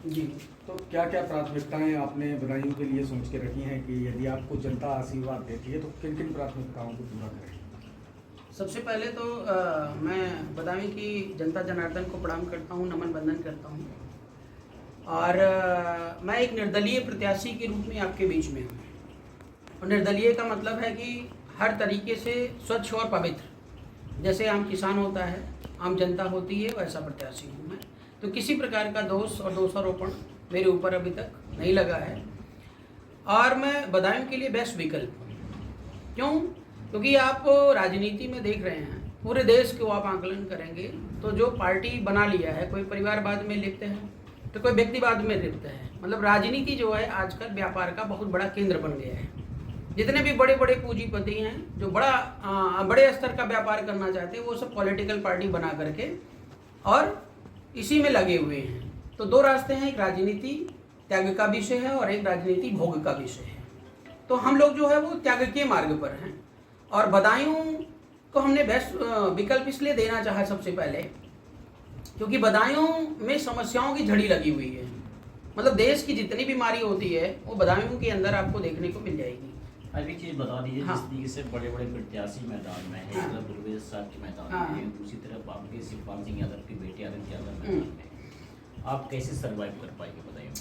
जी। तो क्या क्या प्राथमिकताएं आपने बदायूं के लिए सोच के रखी हैं कि यदि आपको जनता आशीर्वाद देती है तो किन किन प्राथमिकताओं को पूरा करें? सबसे पहले तो मैं बदायूं की जनता जनार्दन को प्रणाम करता हूँ, नमन बंदन करता हूँ। और मैं एक निर्दलीय प्रत्याशी के रूप में आपके बीच में हूँ। और निर्दलीय का मतलब है कि हर तरीके से स्वच्छ और पवित्र, जैसे आम किसान होता है, आम जनता होती है, वैसा प्रत्याशी हूँ मैं। तो किसी प्रकार का दोष और दोषारोपण मेरे ऊपर अभी तक नहीं लगा है। और मैं बदायूं के लिए बेस्ट विकल्प हूँ। क्यों? क्योंकि आप राजनीति में देख रहे हैं, पूरे देश को आप आकलन करेंगे तो जो पार्टी बना लिया है, कोई परिवारवाद में लिप्त है तो कोई व्यक्तिवाद में लिप्त है। मतलब राजनीति जो है आजकल व्यापार का बहुत बड़ा केंद्र बन गया है। जितने भी बड़े बड़े पूंजीपति हैं जो बड़े स्तर का व्यापार करना चाहते हैं, वो सब पॉलिटिकल पार्टी बना करके और इसी में लगे हुए हैं। तो दो रास्ते हैं, एक राजनीति त्याग का विषय है और एक राजनीति भोग का विषय है। तो हम लोग जो है वो त्याग के मार्ग पर हैं। और बदायूं को हमने बेस्ट विकल्प इसलिए देना चाहा सबसे पहले क्योंकि बदायूं में समस्याओं की झड़ी लगी हुई है। मतलब देश की जितनी बीमारी होती है वो बदायूं के अंदर आपको देखने को मिल जाएगी। अभी चीज बता दीजिए, हाँ। जिस तरीके से बड़े बड़े प्रत्याशी मैदान में है, हाँ। एक तरफ दुर्वेश साहब के मैदान हाँ। में है, दूसरी तरफ आपके शिवपाल सिंह यादव के बेटे आदित्य यादव मैदान में है। आप कैसे सर्वाइव कर पाएंगे बताइए?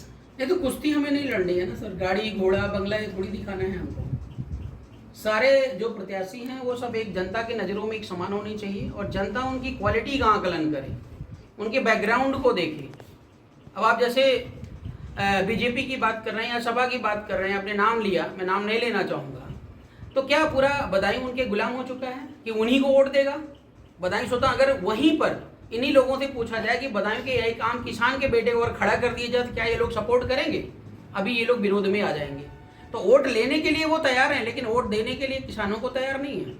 ये तो कुश्ती हमें नहीं लड़नी है ना सर, गाड़ी घोड़ा बंगला ये थोड़ी दिखाना है हमको। सारे जो प्रत्याशी हैं वो सब एक जनता के नज़रों में एक समान होनी चाहिए और जनता उनकी क्वालिटी का आकलन करे, उनके बैकग्राउंड को देखे। अब आप जैसे बीजेपी की बात कर रहे हैं या सपा की बात कर रहे हैं, आपने नाम लिया, मैं नाम नहीं लेना चाहूँगा, तो क्या पूरा बदायूं उनके गुलाम हो चुका है कि उन्हीं को वोट देगा? बदायूं सोता अगर वहीं पर इन्हीं लोगों से पूछा जाए कि बदायूं के एक आम किसान के बेटे को और खड़ा कर दिया जाए तो क्या ये लोग सपोर्ट करेंगे? अभी ये लोग विरोध में आ जाएंगे। तो वोट लेने के लिए वो तैयार हैं लेकिन वोट देने के लिए किसानों को तैयार नहीं है।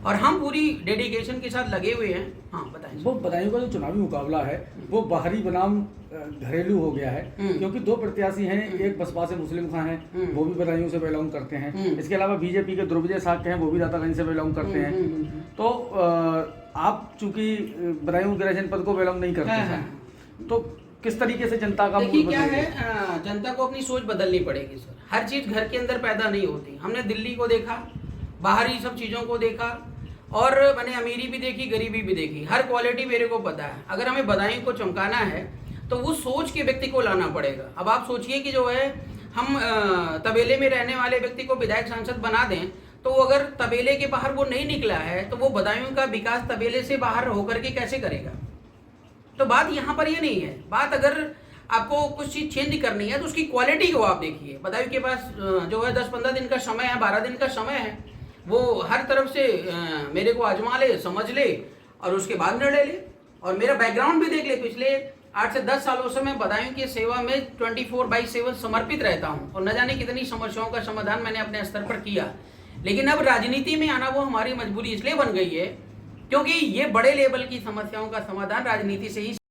और हम पूरी डेडिकेशन के साथ लगे हुए हैं। हाँ बताएं। वो बदायूं का जो चुनावी मुकाबला है वो बाहरी बनाम घरेलू हो गया है क्योंकि दो प्रत्याशी हैं, एक बसपा से मुस्लिम खां हैं, वो भी बदायूं से बिलोंग करते हैं। इसके अलावा बीजेपी के ध्रुवजय साक्य हैं, वो भी दातागंज से बिलोंग करते हैं। तो आप चूंकि बदायूं गृह जनपद को बिलोंग नहीं करते हैं तो किस तरीके से जनता का देखिए क्या है, जनता को अपनी सोच बदलनी पड़ेगी सर। हर चीज घर के अंदर पैदा नहीं होती। हमने दिल्ली को देखा, बाहरी सब चीज़ों को देखा और मैंने अमीरी भी देखी, गरीबी भी देखी। हर क्वालिटी मेरे को पता है। अगर हमें बदायूं को चमकाना है तो वो सोच के व्यक्ति को लाना पड़ेगा। अब आप सोचिए कि जो है हम तबेले में रहने वाले व्यक्ति को विधायक सांसद बना दें तो अगर तबेले के बाहर वो नहीं निकला है तो वो बदायूं का विकास तबेले से बाहर होकर के कैसे करेगा? तो बात यहाँ पर ये नहीं है। बात अगर आपको कुछ चीज़ चेंज करनी है तो उसकी क्वालिटी को आप देखिए। बदायूं के पास जो है 10-15 दिन का समय है, 12 दिन का समय है, वो हर तरफ से मेरे को आजमा ले, समझ ले और उसके बाद निर्णय ले। और मेरा बैकग्राउंड भी देख ले। पिछले 8 से 10 सालों से मैं बदायूं की सेवा में 24/7 समर्पित रहता हूं और न जाने कितनी समस्याओं का समाधान मैंने अपने स्तर पर किया। लेकिन अब राजनीति में आना वो हमारी मजबूरी इसलिए बन गई है क्योंकि ये बड़े लेवल की समस्याओं का समाधान राजनीति से ही